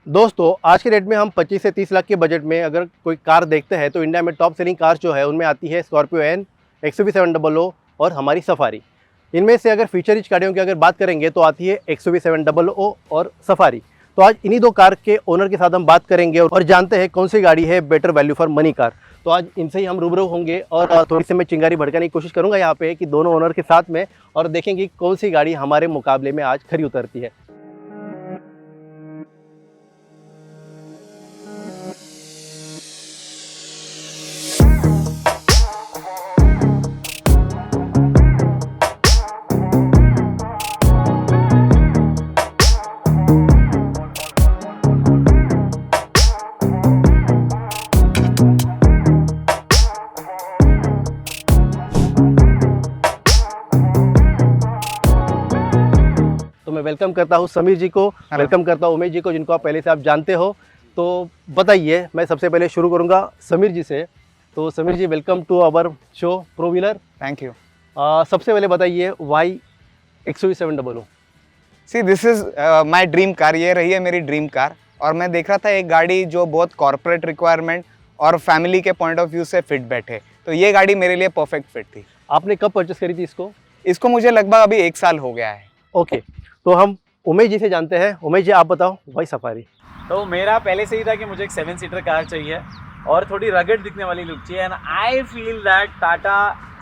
दोस्तों आज के डेट में हम 25 से 30 लाख के बजट में अगर कोई कार देखते हैं तो इंडिया में टॉप सेलिंग कार जो है उनमें आती है स्कॉर्पियो एन, XUV 700 और हमारी सफारी। इनमें से अगर फीचर रिच गाड़ियों की अगर बात करेंगे तो आती है XUV 700 और सफारी। तो आज इन्हीं दो कार के ओनर के साथ हम बात करेंगे और जानते हैं कौन सी गाड़ी है better value for money car. तो आज इनसे ही हम रूबरू होंगे और थोड़ी सी मैं चिंगारी भड़काने की कोशिश करूंगा यहाँ पे कि दोनों ओनर के साथ में, और देखेंगे कौन सी गाड़ी हमारे मुकाबले में आज खरी उतरती है। तो मैं वेलकम करता हूँ समीर जी को, वेलकम करता हूँ उमेश जी को, जिनको आप पहले से आप जानते हो। तो बताइए, मैं सबसे पहले शुरू करूँगा समीर जी से। तो Sameer ji, welcome to our show pro wheeler. Thank you. सबसे पहले बताइए why XUV 700। See this is my dream car. ये रही है मेरी ड्रीम कार और मैं देख रहा था एक गाड़ी जो बहुत कॉर्पोरेट रिक्वायरमेंट और फैमिली के पॉइंट ऑफ व्यू से फिट बैठे, तो ये गाड़ी मेरे लिए परफेक्ट फिट थी। आपने कब परचेस करी थी इसको? इसको मुझे लगभग अभी 1 साल हो गया है। ओके, तो हम उमेश जी से जानते हैं। उमेश जी, आप बताओ वाई सफारी। तो मेरा पहले से ही था कि मुझे एक 7 सीटर कार चाहिए और थोड़ी रगड दिखने वाली लुक चाहिए, and I feel that Tata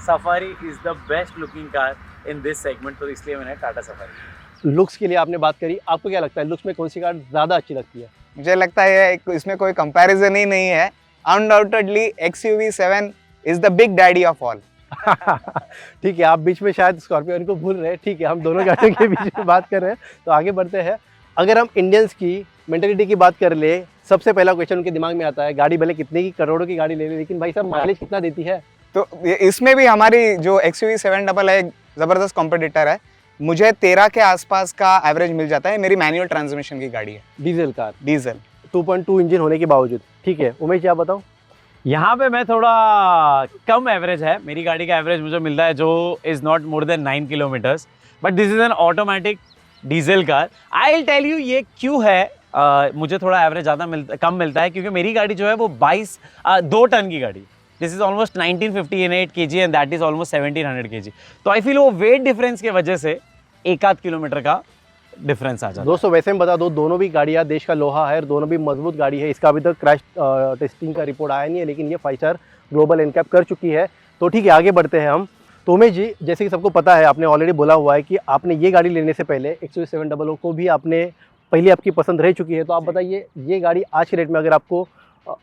safari is the best looking car in this segment, तो इसलिए मैंने टाटा सफारी। लुक्स की लिए आपने बात करी, आपको क्या लगता है लुक्स में कौन सी कार ज़्यादा अच्छी लगती है? मुझे लगता है इसमें कोई कंपैरिजन ही नहीं है। Undoubtedly XUV 7 is the big daddy of all. ठीक है, आप बीच में शायद स्कॉर्पियो को भूल रहे हैं। ठीक है, हम दोनों गाड़ियों के बीच में बात कर रहे हैं, तो आगे बढ़ते हैं। अगर हम इंडियंस की मेंटेलिटी की बात कर ले, सबसे पहला क्वेश्चन उनके दिमाग में आता है गाड़ी भले कितने की करोड़ों की गाड़ी ले ले, लेकिन भाई साहब माइलेज कितना देती है? तो इसमें भी हमारी जो XUV 700 है ज़बरदस्त कॉम्पिटिटर है। मुझे 13 के आसपास का एवरेज मिल जाता है। मेरी मैनुअल ट्रांसमिशन की गाड़ी है, डीजल कार, डीजल 2.2 इंजन होने के बावजूद। ठीक है, उमेश जी आप बताओ। यहाँ पे मैं थोड़ा कम एवरेज है, मेरी गाड़ी का एवरेज मुझे मिलता है जो is not more than 9 kilometres, but this is an automatic diesel car. I will tell you ये क्यों है। मुझे थोड़ा एवरेज ज़्यादा कम मिलता है क्योंकि मेरी गाड़ी जो है वो 2 टन की गाड़ी, this is almost 1958 kg and that is almost 1700 kg। तो आई फील वो वेट डिफरेंस की वजह से 1-8 किलोमीटर का डिफरेंस आ जाता है। दोस्तों वैसे में बता दो, दोनों भी गाड़ियाँ देश का लोहा है और दोनों भी मजबूत गाड़ी है। इसका अभी तक क्रैश टेस्टिंग का रिपोर्ट आया नहीं है, लेकिन ये 5 स्टार ग्लोबल एनकैप कर चुकी है। तो ठीक है, आगे बढ़ते हैं हम। तो उमेश जी, जैसे कि सबको पता है, आपने ऑलरेडी बोला हुआ है कि आपने ये गाड़ी लेने से पहले XUV 700 को भी आपने पहले आपकी पसंद रह चुकी है। तो आप बताइए, ये गाड़ी आज के रेट में अगर आपको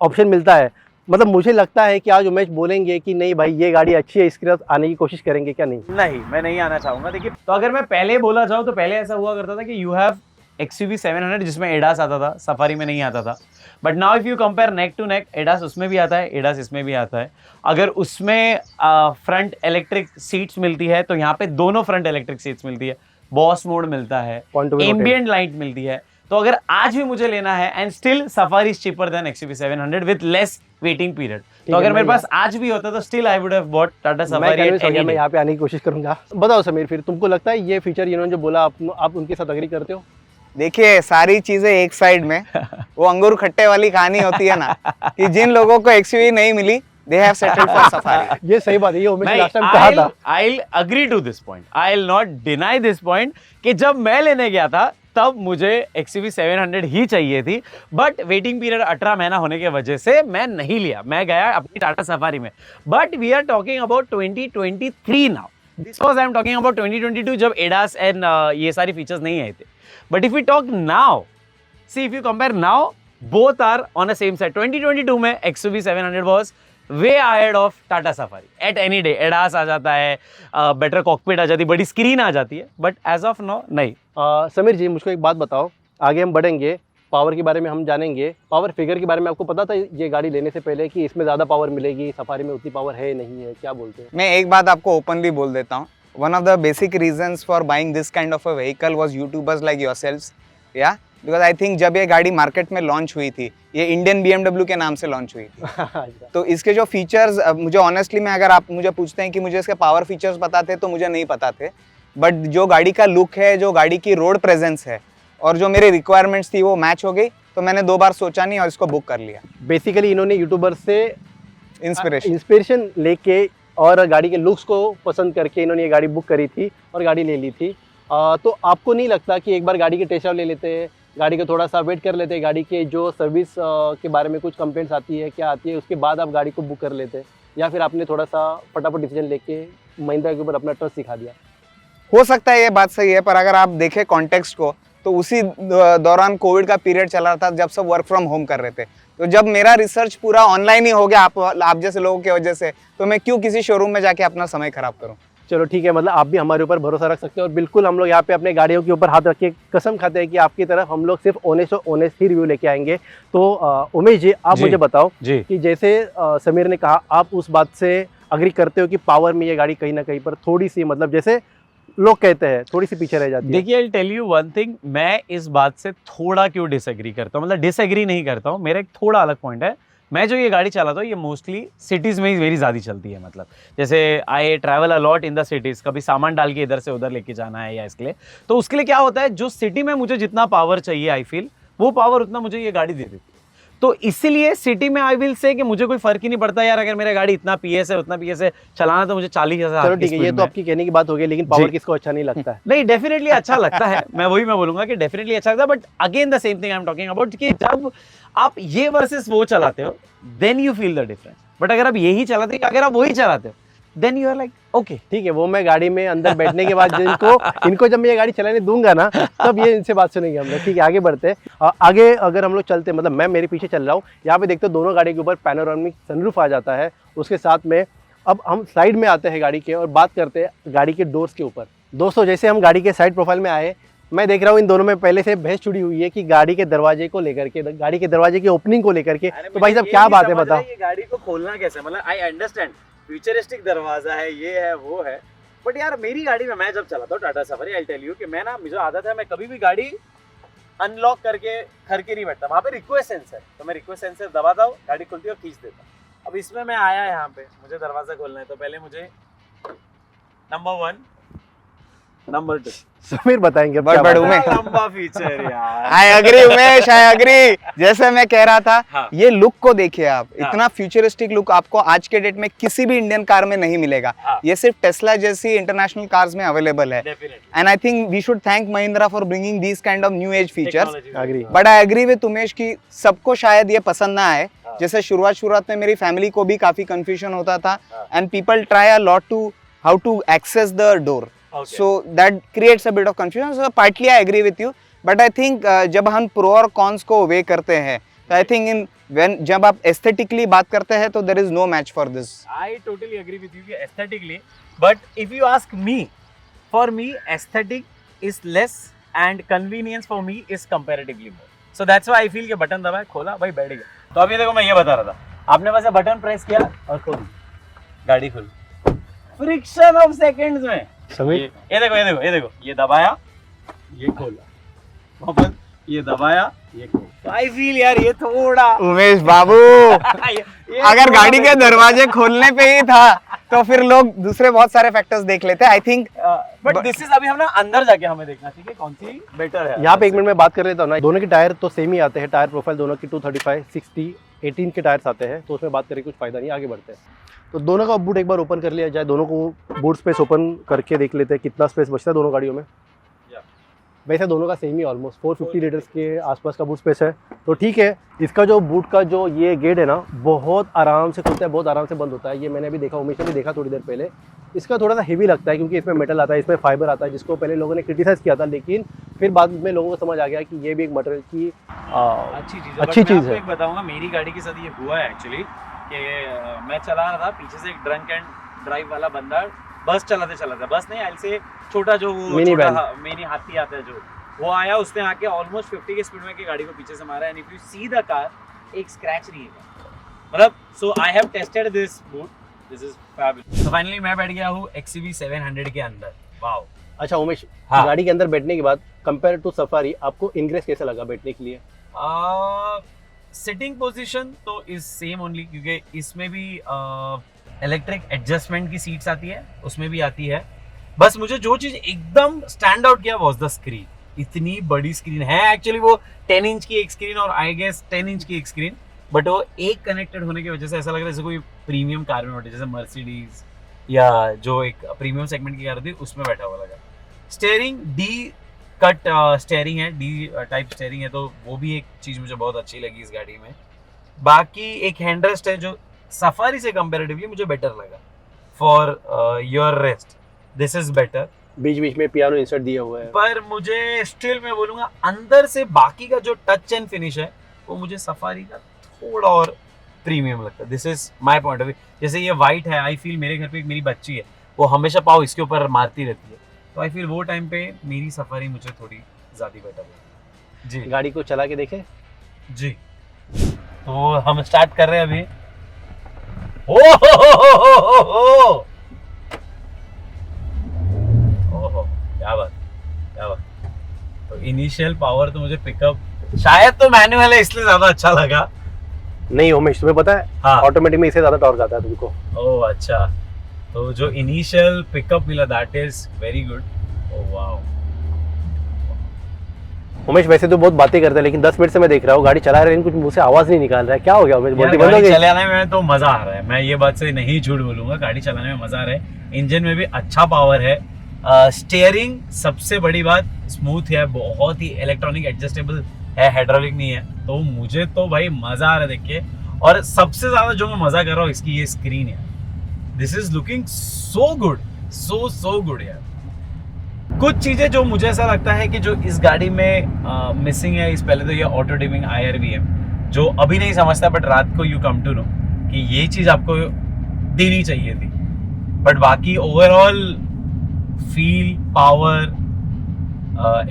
ऑप्शन मिलता है, मतलब मुझे लगता है कि आज उमेश बोलेंगे कि नहीं भाई ये गाड़ी अच्छी है, इसके साथ आने की कोशिश करेंगे, क्या नहीं? नहीं, मैं नहीं आना चाहूंगा। देखिए, तो अगर मैं पहले बोला जाऊं तो पहले ऐसा हुआ करता था कि यू हैव XUV 700 जिसमें एडास आता था, सफारी में नहीं आता था। But now if you compare neck to neck, ADAS उसमें भी आता है, एडास इसमें भी आता है। अगर उसमें फ्रंट इलेक्ट्रिक सीट्स मिलती है तो यहाँ पे दोनों फ्रंट इलेक्ट्रिक सीट्स मिलती है, बॉस मोड मिलता है, एम्बिएंट लाइट मिलती है। तो अगर आज भी मुझे लेना है, and still safari is cheaper than XUV 700 with less waiting period, तो अगर मेरे पास आज भी होता तो still I would have bought Tata safari. मैं यहाँ पे आने की कोशिश करूंगा। बताओ समीर, फिर तुमको लगता है ये फीचर इन्होंने जो बोला आप उनके साथ अग्री करते हो? देखिए, सारी चीजें एक साइड में, वो अंगूर खट्टे वाली कहानी होती है ना कि जिन लोगों को XUV नहीं मिली, they have settled for safari। ये सही बात है, ये उमेश लास्ट टाइम कहा था। I'll agree to this point, I'll not deny this point कि जब मैं लेने गया था तब मुझे XUV 700 ही चाहिए थी, बट वेटिंग पीरियड 18 महीना होने की वजह से मैं नहीं लिया, मैं गया अपनी टाटा सफारी में। But we are talking about 2023 now, this was I am talking about 2022 जब एडास एंड ये सारी फीचर्स नहीं आए थे। But if you talk now, see if you compare now, both are on the same side. 2022 में XUV 700 was way ahead of Tata Safari at any day. ADAS आ जाता है, बेटर कॉकपिट आ जाती है, बड़ी स्क्रीन आ जाती है, बट एज ऑफ नो नहीं। समीर जी, मुझको एक बात बताओ, आगे हम बढ़ेंगे, पावर के बारे में हम जानेंगे। पावर फिगर के बारे में आपको पता था ये गाड़ी लेने से पहले कि इसमें ज़्यादा पावर मिलेगी, सफारी में उतनी पावर है नहीं है, क्या बोलते हैं? मैं एक बात आपको ओपनली बोल देता हूँ। One of the basic reasons for buying this kind of a vehicle was YouTubers like yourselves, या बिकॉज आई थिंक जब ये गाड़ी मार्केट में लॉन्च हुई थी, ये इंडियन BMW के नाम से लॉन्च हुई थी। तो इसके जो फीचर्स, मुझे ऑनेस्टली में अगर आप मुझे पूछते हैं कि मुझे इसके पावर फीचर्स पता थे तो मुझे नहीं पता थे, बट जो गाड़ी का लुक है, जो गाड़ी की रोड प्रेजेंस है और जो मेरी रिक्वायरमेंट्स थी वो मैच हो गई, तो मैंने 2 बार सोचा नहीं और इसको बुक कर लिया। बेसिकली इन्होंने यूट्यूबर से इंस्पिरेशन लेके और गाड़ी के लुक्स को पसंद करके इन्होंने ये गाड़ी बुक करी थी और गाड़ी ले ली थी। तो आपको नहीं लगता कि एक बार गाड़ी के टेस्ट ड्राइव ले लेते हैं, गाड़ी को थोड़ा सा वेट कर लेते हैं, गाड़ी के जो सर्विस के बारे में कुछ कंप्लेंट्स आती है क्या आती है, उसके बाद आप गाड़ी को बुक कर लेते हैं, या फिर आपने थोड़ा सा फटाफट डिसीजन लेके महिंद्रा के ऊपर अपना ट्रस्ट सिखा दिया? हो सकता है ये बात सही है, पर अगर आप देखें कॉन्टेक्स्ट को तो उसी दौरान कोविड का पीरियड चल रहा था जब सब वर्क फ्रॉम होम कर रहे थे। तो जब मेरा रिसर्च पूरा ऑनलाइन ही हो गया आप जैसे लोगों की वजह से, तो मैं क्यों किसी शोरूम में जाके अपना समय खराब करूं। चलो ठीक है, मतलब आप भी हमारे ऊपर भरोसा रख सकते हैं और बिल्कुल हम लोग यहाँ पे अपने गाड़ियों के ऊपर हाथ रख के कसम खाते हैं कि आपकी तरफ हम लोग सिर्फ ऑनेस्ट ही रिव्यू लेके आएंगे। तो उमेश जी, आप जी। मुझे बताओ जी कि जैसे समीर ने कहा, आप उस बात से अग्री करते हो कि पावर में ये गाड़ी कहीं ना कहीं पर थोड़ी सी, मतलब जैसे लोग कहते हैं, थोड़ी सी पीछे रह जाती है? देखिए, I tell you one thing, मैं इस बात से थोड़ा क्यों डिसएग्री करता हूँ, मतलब डिसएग्री नहीं करता हूँ, मेरा एक थोड़ा अलग पॉइंट है। मैं जो ये गाड़ी चलाता हूँ ये मोस्टली सिटीज़ में ही वेरी ज़्यादा चलती है। मतलब जैसे I travel a lot in the cities, कभी सामान डाल के इधर से उधर लेके जाना है या इसके लिए, तो उसके लिए क्या होता है, जो सिटी में मुझे जितना पावर चाहिए आई फील वो पावर उतना मुझे ये गाड़ी दे देती है। तो इसीलिए सिटी में आई विल से कि मुझे कोई फर्क ही नहीं पड़ता यार, अगर मेरा गाड़ी इतना पीएस है उतना पीएस है चलाना, तो मुझे 40,000। चलो ठीक है, ये तो आपकी कहने की बात हो गई, लेकिन पावर किसको अच्छा नहीं लगता है? नहीं, डेफिनेटली अच्छा लगता है, मैं बोलूंगा कि डेफिनेटली अच्छा लगता है, but again the same thing I am talking about कि जब आप ये वर्सेस वो चलाते हो then you feel the difference. But अगर आप यही चलाते हो, अगर आप वही चलाते हो then you are like okay ठीक है, वो मैं गाड़ी में अंदर बैठने के बाद इनको जब मैं ये गाड़ी चलाने दूंगा ना, तब ये इनसे बात सुनेंगे हम लोग। ठीक है, आगे बढ़ते हैं। आगे अगर हम लोग चलते, मतलब मैं मेरे पीछे चल रहा हूँ, यहाँ पे देखते हो दोनों गाड़ी के ऊपर पैनोरामिक सनरूफ आ जाता है। उसके साथ में अब हम साइड में आते हैं गाड़ी के और बात करते हैं गाड़ी के डोर्स के ऊपर। दोस्तों, जैसे हम गाड़ी के साइड प्रोफाइल में आए, मैं देख रहा हूँ इन दोनों में पहले से बहस छुड़ी हुई है कि गाड़ी के दरवाजे को लेकर के, गाड़ी के दरवाजे की ओपनिंग को लेकर के। तो भाई साहब क्या बात है, बताओ। ये गाड़ी को खोलना कैसे, मतलब आई अंडरस्टैंड फ्यूचरिस्टिक दरवाजा है, ये है वो है, बट यार मेरी गाड़ी में मैं जब चलाता हूँ Tata safari, I tell you कि मैं ना, मुझे आदत है मैं कभी भी गाड़ी अनलॉक करके नहीं बैठता, वहाँ पे रिक्वेस्ट सेंसर, तो मैं रिक्वेस्ट सेंसर दबाता हूँ, गाड़ी खुलती है और खींच देता हूँ। अब इसमें मैं आया यहाँ पे, मुझे दरवाजा खोलना है, तो पहले मुझे नंबर 1, नंबर 2 समीर बताएंगे। लंबा फीचर यार। I agree Umesh, I agree. जैसे मैं कह रहा था, हाँ। ये लुक को देखिए आप, हाँ। इतना फ्यूचरिस्टिक लुक आपको आज के डेट में किसी भी इंडियन कार में नहीं मिलेगा। हाँ। ये सिर्फ टेस्ला जैसी इंटरनेशनल कार्स में अवेलेबल है। And I think we should thank Mahindra for bringing these kind of new age features. Agree. But I agree with Umesh की सबको शायद ये पसंद ना आए। हाँ। जैसे शुरुआत में मेरी फैमिली को भी काफी कंफ्यूजन होता था, हाँ। And people try a lot to how to access the door, so that creates a bit of confusion. So partly I agree with you, but I think जब हम प्रो और कॉन्स को वे करते हैं, तो I think जब आप aesthetically बात करते हैं तो there is no match for this. I totally agree with you कि aesthetically, but if you ask me, for me aesthetic is less and convenience for me is comparatively more. So that's why I feel कि button दबाया, खोला, भाई बैठ गया। तो अभी देखो मैं ये बता रहा था, आपने बस बटन प्रेस किया और खोल, गाड़ी खुल, फ्रिक्शन ऑफ सेकंड्स में। समीर, ये देखो, ये दबाया, ये खोला, वापस ये दबाया, ये खोला। तो आई फील यार ये थोड़ा उमेश बाबू, अगर गाड़ी के दरवाजे खोलने पे ही था तो फिर लोग दूसरे बहुत सारे फैक्टर्स देख लेते हैं। I think but this is अभी हम ना अंदर जाके हमें देखना चाहिए कौन सी बेटर है। यहाँ पे एक मिनट में बात कर लेता हूँ ना, दोनों के टायर तो सेम ही आते हैं, टायर प्रोफाइल दोनों की 235, 60, 18 के टायर्स आते हैं, तो उसमें बात करके कुछ फायदा नहीं, आगे बढ़ते हैं। तो दोनों का बूट एक बार ओपन कर लिया जाए, दोनों को बूट स्पेस ओपन करके देख लेते हैं कितना स्पेस बचता है दोनों गाड़ियों में। वैसे दोनों का सेम ही ऑलमोस्ट 450 लीटर्स के आसपास का बूट स्पेस है, तो ठीक है। इसका जो बूट का जो ये गेट है ना, बहुत आराम से खुलता है, बहुत आराम से बंद होता है। ये मैंने भी देखा, उमेश ने भी देखा थोड़ी देर पहले। इसका थोड़ा सा हेवी लगता है क्योंकि इसमें मेटल आता है, इसमें फाइबर आता है, जिसको पहले लोगों ने क्रिटिसाइज़ किया था, लेकिन फिर बाद में लोगों को समझ आ गया कि ये भी एक मटेरियल की अच्छी चीज़ है। बताऊंगा मेरी गाड़ी के साथ ये हुआ है एक्चुअली कि मैं चला रहा था, पीछे से एक ड्रंक एंड ड्राइव वाला बंदा बस चलाते बस नहीं, से छोटा जो मिनी हाथी आता है जो, वो आया, उसने आके ऑलमोस्ट 50 के स्पीड में की गाड़ी को पीछे से मारा। And if you see the car, एक स्क्रैच नहीं है, मतलब so I have tested this boot, this is fabulous. तो फाइनली मैं बैठ गया हूँ XUV 700 के अंदर। वाओ। अच्छा उमेश, हाँ। गाड़ी के अंदर बैठने के बाद कंपेयर टू सफारी आपको इनग्रेस कैसा लगा बैठने के लिए? सिटिंग पोजीशन तो इज सेम ओनली, क्योंकि इसमें भी इलेक्ट्रिक एडजस्टमेंट की सीट्स आती है, उसमें भी आती है। बस मुझे जो चीज एकदम स्टैंड आउट किया वाज द स्क्रीन। इतनी बड़ी स्क्रीन है, एक्चुअली वो 10 इंच की एक स्क्रीन और आई गेस 10 इंच की एक स्क्रीन, बट वो एक कनेक्टेड होने की वजह से ऐसा लग रहा है जैसे कोई प्रीमियम कार में बैठे, जैसे मर्सिडीज या जो एक प्रीमियम सेगमेंट की कार होती है उसमें बैठा हुआ लगा। स्टेयरिंग डी कट स्टेयरिंग है, डी टाइप स्टेयरिंग है, तो वो भी एक चीज़ मुझे बहुत अच्छी लगी इस गाड़ी में। बाकी एक हैंडरेस्ट है जो सफारी से कंपेरेटिवली मुझे बेटर लगा for your rest, this is better. बीच बीच में पियानो इंसर्ट दिया हुआ है। पर मुझे स्टिल मैं बोलूंगा अंदर से बाकी का जो टच एंड फिनिश है वो मुझे सफारी का थोड़ा और प्रीमियम लगता है। This is my point of view. जैसे ये वाइट है, आई फील मेरे घर पे एक मेरी बच्ची है, वो हमेशा पाव इसके ऊपर मारती रहती है, तो आई फील वो टाइम पे मेरी सफारी मुझे थोड़ी ज़्यादा बेटर लगी। जी गाड़ी को चला के देखें। जी, तो हम स्टार्ट कर रहे हैं अभी। ओहो क्या बात, क्या बात। तो इनिशियल पावर तो मुझे पिकअप शायद तो मैनुअल है इसलिए ज्यादा अच्छा लगा। नहीं उमेश, तुम्हें पता है हाँ, ऑटोमेटिक में इससे ज्यादा टॉर्क आता है तुमको। ओह अच्छा, तो जो इनिशियल पिकअप मिला that is very good. Oh wow Umesh, वैसे तो बहुत बातें करता है लेकिन 10 मिनट से मैं देख रहा हूँ गाड़ी चला रहे हैं, कुछ मुंह से आवाज नहीं निकाल रहा है, क्या हो गया उमेश? बोलती बंद हो गई? चलाने में तो मजा आ रहा है, मैं ये बात से नहीं झूठ बोलूंगा, गाड़ी चलाने में मजा आ रहा है। इंजन में भी अच्छा पावर है। स्टीयरिंग सबसे बड़ी बात स्मूथ है, बहुत ही इलेक्ट्रॉनिक एडजस्टेबल है, हाइड्रोलिक नहीं है, तो मुझे तो भाई मजा आ रहा है देख के। और सबसे ज्यादा जो मैं मजा कर रहा हूँ इसकी ये स्क्रीन है, this is looking so good, so good यार। कुछ चीजें जो मुझे ऐसा लगता है कि जो इस गाड़ी में मिसिंग है, इस पहले तो ये ऑटो डिमिंग IRVM जो अभी नहीं समझता, बट रात को यू कम टू नो कि ये चीज आपको देनी चाहिए थी। बट बाकी overall feel, power,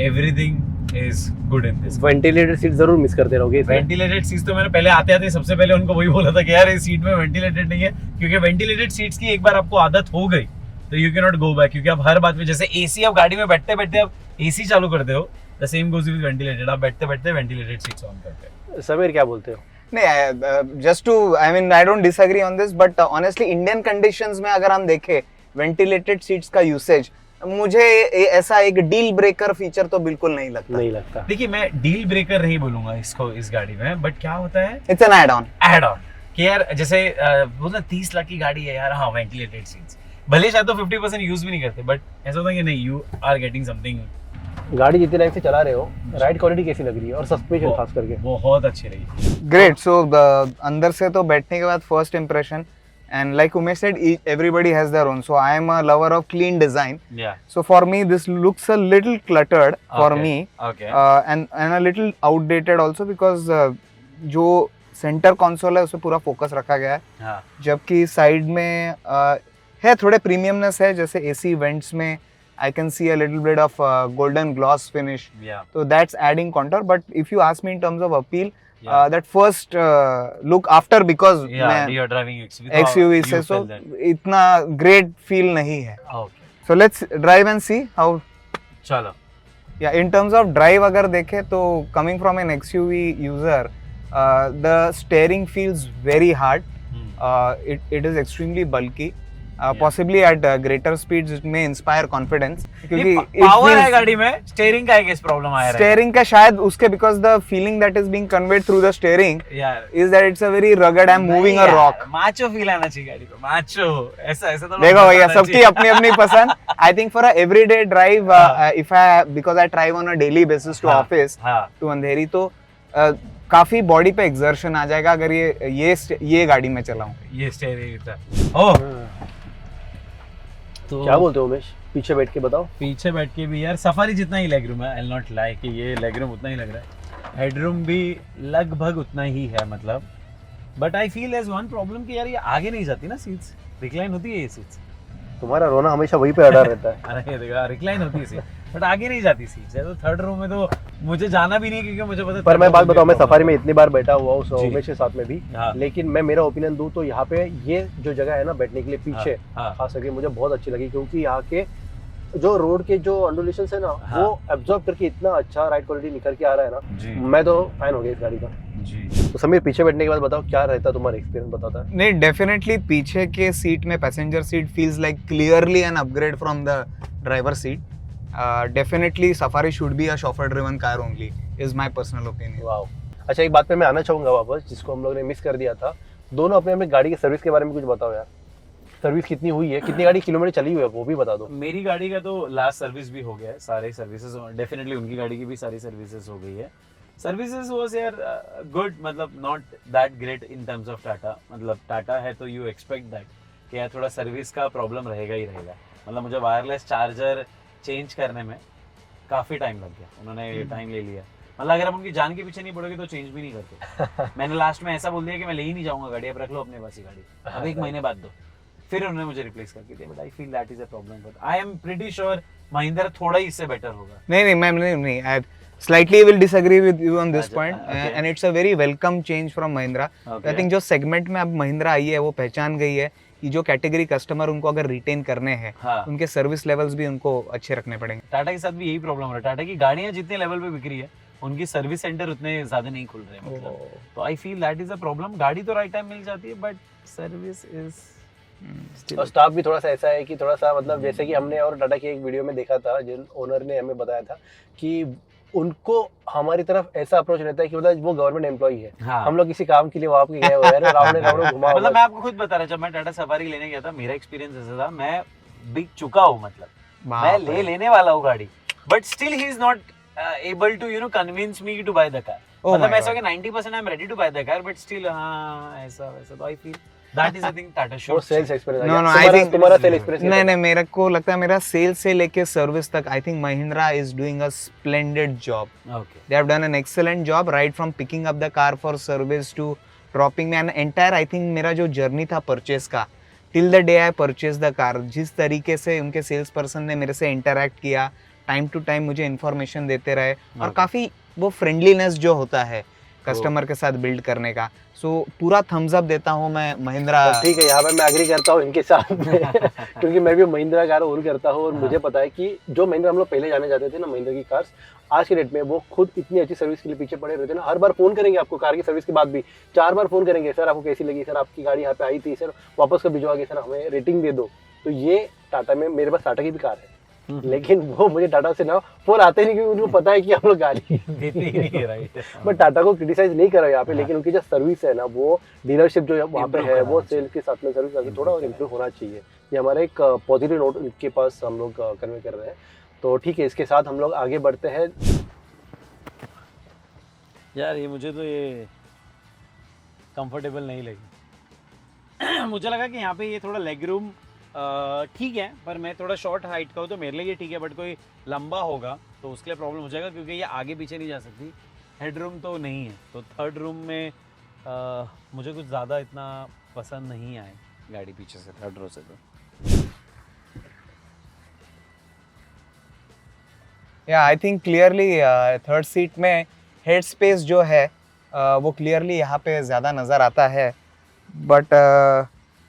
everything is good in this. Ventilated seat जरूर मिस करते रहोगे। वेंटिलेटेड सीट्स तो मैंने पहले आते सबसे पहले उनको वही बोला था कि यार इस सीट में वेंटिलेटेड नहीं है, क्योंकि वेंटिलेटेड सीट्स की एक बार आपको आदत हो गई तो you can not go back, क्योंकि आप हर बात में जैसे एसी आप गाड़ी में बैठते बैठते आप एसी चालू करते हो, the same goes with ventilated, आप बैठते बैठते वेंटिलेटेड सीट्स ऑन करते हो। समीर क्या बोलते हो? नहीं, just to I mean I don't disagree on this, but honestly Indian conditions में अगर हम देखें वेंटिलेटेड सीट्स का यूसेज, मुझे ऐसा एक डील ब्रेकर फीचर तो बिल्कुल नहीं लगता। देखिए मैं डील ब्रेकर नहीं बोलूंगा इसको इस गाड़ी में, बट क्या होता है इट्स एन ऐड ऑन कि यार जैसे बोलना 30 लाख की गाड़ी है यार, हाँ वेंटिलेटेड सीट्स, भले शायद तो 50% यूज भी नहीं करते, बट ऐसा होता है कि नहीं, यू आर गेटिंग समथिंग। गाड़ी जितने टाइम से चला रहे हो, राइड क्वालिटी कैसी लग रही है और सस्पेंशन खास करके? बहुत अच्छी रही। ग्रेट। सो अंदर से तो बैठने के बाद first impression, and like Umesh said, everybody has their own, so I am a lover of clean design, so for me this looks a little cluttered for me, and a little outdated also, because जो centre console है उसे पूरा focus रखा गया है, जबकि side में है थोड़े प्रीमियमनेस है, जैसे एसी वेंट्स में I can see a little bit of golden gloss finish, so that's adding contour, but if you ask me in terms of appeal, that first look after, because you're driving XUV से so इतना great feel नहीं है. So let's drive and see how. चलो. Yeah, in terms of drive अगर देखें तो coming from an XUV user, the steering feels very hard. It is extremely bulky. Possibly at greater speeds it may inspire confidence, क्योंकि power है गाड़ी में, steering का एक प्रॉब्लम आ रहा है, स्टीयरिंग का शायद उसके, because the feeling that is being conveyed through the steering is that it's a very rugged, I'm moving a rock. Macho feel आना चाहिए गाड़ी को, माचो ऐसा तो देखो भैया सबकी अपनी अपनी पसंद. I think for a everyday drive, if because I drive on a daily basis to office to अंधेरी, तो काफी बॉडी पे एक्सर्शन आ जाएगा अगर ये गाड़ी में चलाऊं. ये स्टीयरिंग था. तो क्या बोलते हो उमेश, पीछे बैठ के बताओ? पीछे बैठ के भी यार सफारी जितना ही लेग रूम है, आई विल नॉट लाई कि ये लेग रूम उतना ही लग रहा है, हेडरूम भी लगभग उतना ही है मतलब, but I feel as one problem कि यार ये आगे नहीं जाती ना सीट्स, रिक्लाइन होती है ये सीट्स. तुम्हारा रोना हमेशा वहीं पे अड़ा रहता है. अरे देखा रिक्लाइन होती है सीट, बट आगे नहीं जाती सीट्स. तो थर्ड रो में तो मुझे जाना भी नहीं, क्योंकि मुझे पता. पर मैं बात बताऊं, मैं सफारी में इतनी बार बैठा हुआ हूं उमेश के साथ में भी, लेकिन मैं मेरा ओपिनियन दूं तो यहाँ पे ये जो जगह है ना बैठने के लिए पीछे खास करके मुझे बहुत अच्छी लगी, क्योंकि यहाँ के जो रोड के जो अंडुलेशंस है ना वो एब्जॉर्ब करके इतना अच्छा राइड क्वालिटी निकल के आ रहा है ना, मैं तो फैन हो गया इस गाड़ी का. तो समीर पीछे बैठने के बाद बताओ क्या रहता है तुम्हारा एक्सपीरियंस, बताता है? नहीं, डेफिनेटली पीछे के सीट में passenger seat feels like clearly an upgrade from the driver seat. Definitely Safari should be a chauffeur driven car only is my personal opinion. Wow. अच्छा, एक बात पे मैं आना चाहूँगा वापस, जिसको हम लोग ने मिस कर दिया था। दोनों अपने अपने गाड़ी की सर्विस के बारे में कुछ बताओ यार। सर्विस कितनी हुई है, कितनी गाड़ी किलोमीटर चली हुई है, वो भी बता दो। मेरी गाड़ी का तो लास्ट सर्विस भी हो गया है, सारे सर्विसेज डेफिनेटली, उनकी गाड़ी की भी सारी सर्विसेज हो गई है। सर्विसेज वाज यार गुड, मतलब not that great in terms of Tata. मतलब टाटा है तो यू एक्सपेक्ट दैट कि यार थोड़ा सर्विस का प्रॉब्लम रहेगा ही रहेगा। मतलब मुझे वायरलेस चार्जर चेंज करने में काफ़ी टाइम लग गया, उन्होंने टाइम ले लिया। मतलब अगर हम उनकी जान के पीछे नहीं पड़ोगे तो चेंज भी नहीं करते। मैंने लास्ट में ऐसा बोल दिया कि मैं ले ही नहीं जाऊंगा गाड़ी, अब रख लो अपने पास ही गाड़ी, अब 1 महीने बाद दो। फिर उन्होंने मुझे रिप्लेस करके दिया, but I feel that is a problem. But I am pretty sure Mahindra थोड़ा ही इससे बेटर होगा। नहीं मैम, नहीं, I slightly will disagree with you on this point, okay. and it's a very welcome change from Mahindra. Okay. I think जो segment में अब महिंद्रा आई है वो पहचान गई है कि जो कैटेगरी कस्टमर उनको अगर रिटेन करने हैं, हाँ। उनके सर्विस लेवल्स भी उनको अच्छे रखने पड़ेंगे। टाटा के साथ भी यही प्रॉब्लम हो रहा है। टाटा की गाड़ियां जितने लेवल पे बिक रही है, उनकी सर्विस सेंटर उतने ज्यादा नहीं खुल रहे हैं। मतलब तो I feel that is a problem. गाड़ी तो राइट टाइम मिल जाती है, बट सर्विस इज और स्टाफ भी थोड़ा सा ऐसा है कि थोड़ा सा, मतलब जैसे कि हमने और टाटा की एक वीडियो में देखा था, जिन ओनर ने हमें बताया था कि उनको हमारी तरफ ऐसा अप्रोच रहता है कि मतलब वो गवर्नमेंट एम्प्लॉई है। हाँ। हम लोग किसी काम के लिए वहाँ पे गए हुए हैं, रावण घुमा। मतलब मैं आपको खुद बता रहा, जब मैं टाटा सफारी लेने गया था, मेरा एक्सपीरियंस ऐसा था, मैं बिक चुका हूँ, मतलब मैं लेने वाला हूँ गाड़ी, but still he is not able to convince me to buy the car. मतलब ऐसा कि 90% I am ready to buy the car, but still हाँ ऐसा वैसा। तो I feel that is I think Tata should sales experience. No, I think तुम्हारा sale experience नहीं, मेरे को लगता है मेरा सेल्स से लेके सर्विस तक I think Mahindra is doing a splendid job. Okay, They have done an excellent job right from picking up the car for service to dropping me, and entire I think मेरा जो journey था purchase का, till the day I purchased the car, जिस तरीके से उनके sales person ने मेरे से इंटरेक्ट किया, टाइम टू टाइम मुझे इन्फॉर्मेशन देते रहे, और काफ़ी वो फ्रेंडलीनेस जो होता है कस्टमर के साथ बिल्ड करने का, सो पूरा थम्स अप देता हूँ मैं महिंद्रा। ठीक है, यहाँ पे मैं एग्री करता हूँ इनके साथ में क्योंकि मैं भी महिंद्रा कार ओन करता हूँ और मुझे पता है कि जो महिंद्रा हम लोग पहले जाने जाते थे ना, महिंद्रा की कार्स, आज के डेट में वो खुद इतनी अच्छी सर्विस के लिए पीछे पड़े रहते हैं ना। हर बार फोन करेंगे आपको, कार की सर्विस के बाद भी 4 बार फोन करेंगे, सर आपको कैसी लगी, सर आपकी गाड़ी यहाँ पे आई थी, सर वापस कब भिजवा गए, सर हमें रेटिंग दे दो। तो ये टाटा में, मेरे पास टाटा की भी कार है, लेकिन वो मुझे टाटा से ना फोन आते नहीं, क्योंकि उनको पता है कि हम लोग गाड़ी देती ही नहीं है, राइट। बट टाटा को क्रिटिसाइज नहीं कर रहा यहाँ पे, लेकिन उनकी जो सर्विस है ना, वो डीलरशिप जो वहाँ पे है, वो सेल्स के साथ में सर्विस आगे थोड़ा और इम्प्रूव होना चाहिए। ये हमारा एक पॉजिटिव नोट उनके पास हम लोग कन्वे कर रहे हैं। तो ठीक है, इसके साथ हम लोग आगे बढ़ते हैं। यार ये मुझे तो ये कंफर्टेबल नहीं लगी। मुझे लगा कि यहाँ पे ये थोड़ा लेग रूम ठीक है, पर मैं थोड़ा शॉर्ट हाइट का हूँ तो मेरे लिए ये ठीक है, बट कोई लंबा होगा तो उसके लिए प्रॉब्लम हो जाएगा, क्योंकि ये आगे पीछे नहीं जा सकती। हेड रूम तो नहीं है, तो थर्ड रूम में मुझे कुछ ज़्यादा इतना पसंद नहीं आए गाड़ी पीछे से, थर्ड रो से। तो या I think clearly third seat में हेड स्पेस जो है वो क्लियरली यहाँ पे ज़्यादा नज़र आता है, but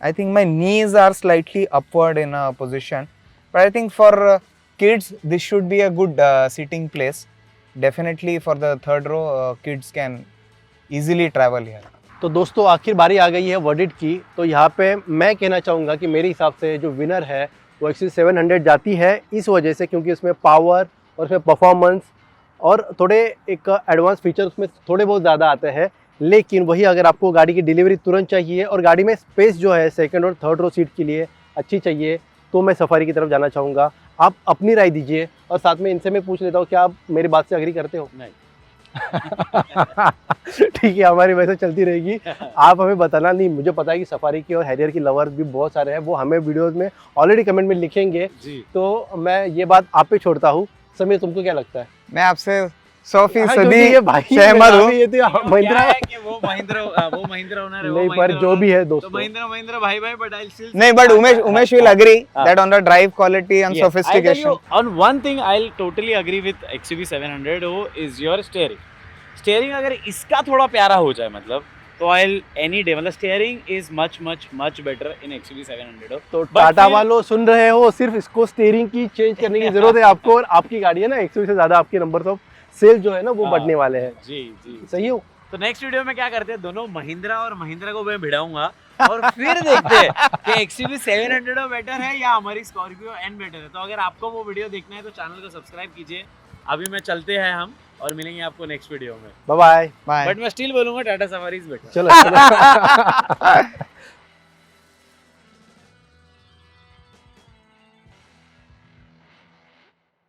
I think my knees are slightly upward in a position, but I think for kids this should be a good seating place. Definitely for the third row, kids can easily travel here. तो दोस्तों आखिर बारी आ गई है verdict की। तो यहाँ पे मैं कहना चाहूँगा कि मेरे हिसाब से जो विनर है वो XUV 700 जाती है, इस वजह से क्योंकि उसमें पावर और उसमें परफॉर्मेंस और थोड़े एक एडवांस फीचर उसमें थोड़े बहुत ज़्यादा आते हैं। लेकिन वही अगर आपको गाड़ी की डिलीवरी तुरंत चाहिए और गाड़ी में स्पेस जो है सेकंड और थर्ड रो सीट के लिए अच्छी चाहिए, तो मैं सफारी की तरफ जाना चाहूँगा। आप अपनी राय दीजिए, और साथ में इनसे मैं पूछ लेता हूँ क्या आप मेरी बात से एग्री करते हो? नहीं। ठीक है, हमारी वैसे चलती रहेगी। आप हमें बताना नहीं, मुझे पता है कि सफारी की और हैरियर की लवर्स भी बहुत सारे हैं, वो हमें वीडियोस में ऑलरेडी कमेंट में लिखेंगे जी। तो मैं ये बात आप पे छोड़ता हूँ। समीर, तुमको क्या लगता है? मैं आपसे 100% सहमत हूँ। ये तो महिंद्रा वो महिंद्रा ओनर है, नहीं, पर जो भी है दोस्तों, तो महिंद्रा भाई बट आई स्टिल नहीं, but Umesh will agree that on the drive quality and sophistication. On one thing I'll totally agree with XUV 700 is your steering अगर इसका थोड़ा प्यारा हो जाए, मतलब तो I'll any day, मतलब steering is much better in XUV 700। तो टाटा वालों सुन रहे हो, सिर्फ इसको स्टीयरिंग की चेंज करने की जरूरत है आपको, और आपकी गाड़ी है ना XUV से ज्यादा आपके नंबर ऑफ सेल जो है ना वो बढ़ने वाले हैं। जी जी, सही हो। तो नेक्स्ट वीडियो में क्या करते हैं, दोनों महिंद्रा और महिंद्रा को मैं भिड़ाऊंगा और फिर देखते हैं कि XUV 700 बेटर है या हमारी स्कॉर्पियो एन बेटर है। तो अगर आपको वो वीडियो देखना है तो चैनल को सब्सक्राइब कीजिए। अभी मैं चलते हैं हम, और मिलेंगे आपको नेक्स्ट वीडियो में। Bye bye. बाय। बट मैं स्टिल बोलूंगा टाटा सफारी इज बेटर। चलो चलो